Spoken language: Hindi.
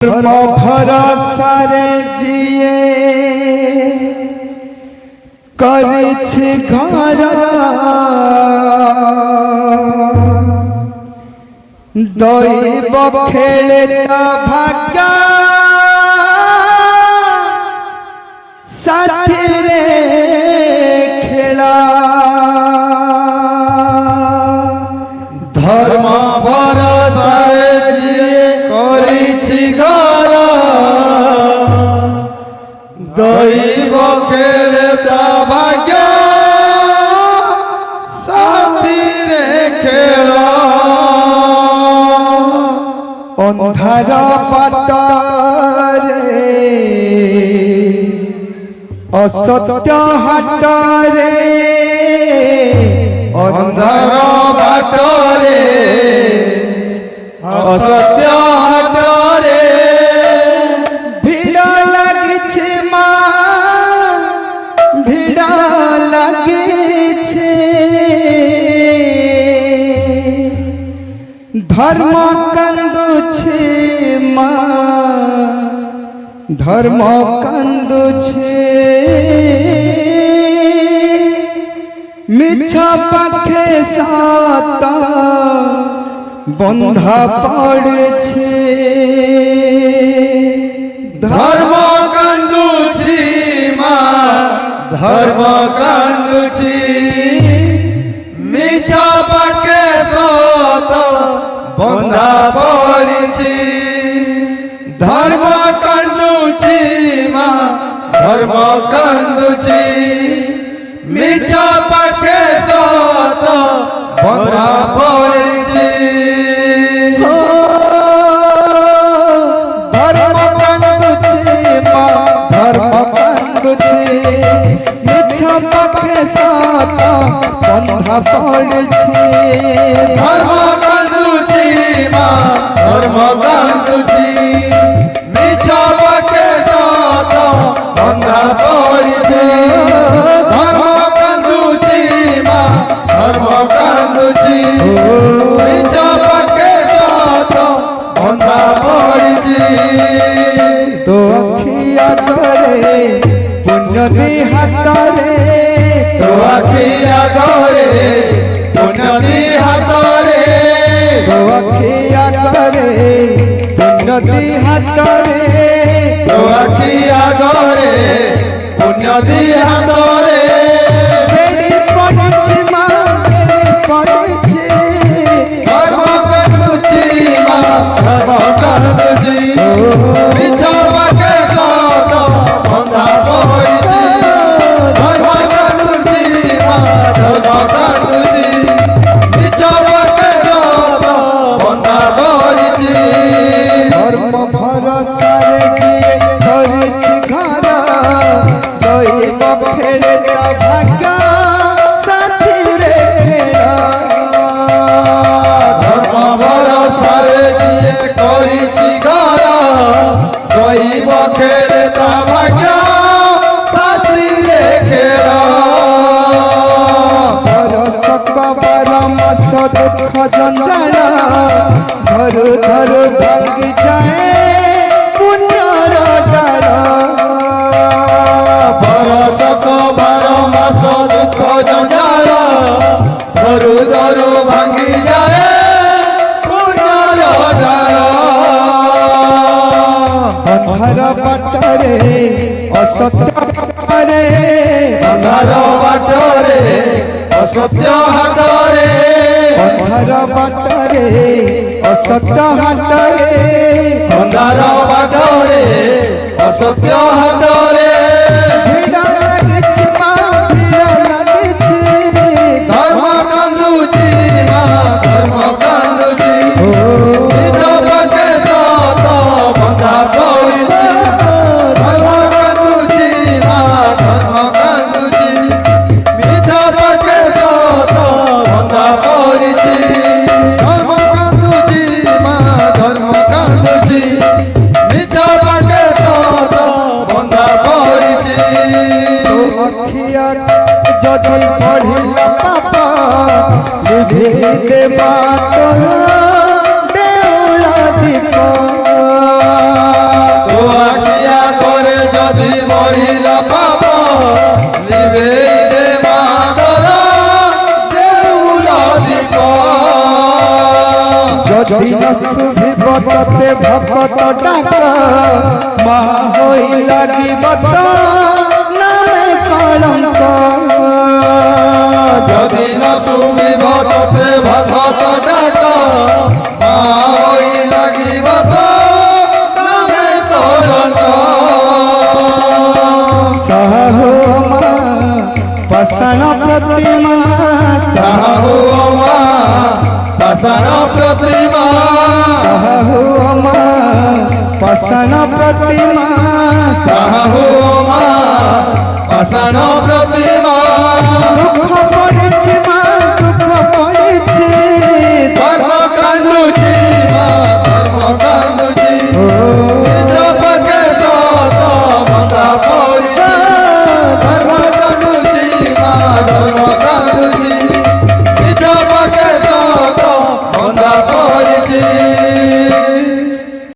धर्म भरोसा रे जिए करिछि घर दैव खेले भाग्य साथी रे खेला धर्म भरोसा रे जिए करिछि घर दैव खेले भाग्य साथी रे खेला अंधार बाटरे असत्य हाटरे अंधार बाटरे असत्य हाटरे भिड़ लागिछे मा भिड़ लागिछे धर्म कांदुछे मा धर्म कांदुछे मिछ पाखे सात बंधा पड़े धर्म कांदुछी मा धर्म कांदुछी मिछ पाखे सात बंधा पड़े धर्म कांदुछी मा धर्म कांदुछी मिछ पाखे सात बंधा पड़े धर्म कांदुछी मा धर्म कांदुछी मिछ पाखे सात बंधा पड़े धर्म कांदुछी मा धर्म कांदुछी मिछ पाखे सात बंधा पड़े धर्म कांदुछी मा धर्म कांदुछी मिछ पाखे सात बंधा पड़े तो अखिया करे पुण्य दी हाथरे तो अखिया करे पुण्य दी हाथरे तो अखिया करे पुण्य दी हाथरे तो अखिया करे पुण्य दी हाथरे बेड़ी पड़िछि मा बेड़ी पड़िछि धर्म कांदुछी मा धर्म कांदुछी मिछ पाखे सात बंधा पड़िछि धर्म कांदुछी मा धर्म कांदुछी मिछ पाखे सात बंधा पड़िछि धर्म भरोसा रे जिए करिछि घर दैव खेले भाग्य साथी रे खेला धर्म भरोसा रे जिए करिछि घर दैव खेले भाग्य साथी रे खेला बरसक बारमास दुख जंजाल धरु धरु भांगी जाए पुण्यर डाल बरसक बारमास दुख जंजाल धरु धरु भांगी जाए पुण्यर डाल अंधार बाटरे असत्य हाटरे अंधार बाटरे असत्य हाटरे अंधार बाटरे असत्य हाटरे अंधार बाटरे असत्य हाटरे भिड़ लागिछि मा भिड़ लागिछि धर्म कांदुछी मा धर्म कांदुछी मिछ पाखे सात बंधा पड़िछि धर्म कांदुछी मा धर्म कांदुछी मिछ पाखे सात बंधा पड़िछि धर्म कांदुछी मा धर्म कांदुछी मिछ पाखे सात बंधा पड़िछि अखिया जदि पढ़िला पापा लिखि देबा तोरा देउला दीप ততে ভকত ডাক মা হই লাগিব তো নামে কলঙ্ক যদি ন শুনিব ততে ভকত ডাক মা হই লাগিব তো নামে কলঙ্ক সাহু মা পাষাণ প্রতিমা সাহু মা পাষাণ প্রতিমা সাহু মা পাষাণ প্রতিমা সাহু মা পাষাণ প্রতিমা দুঃখ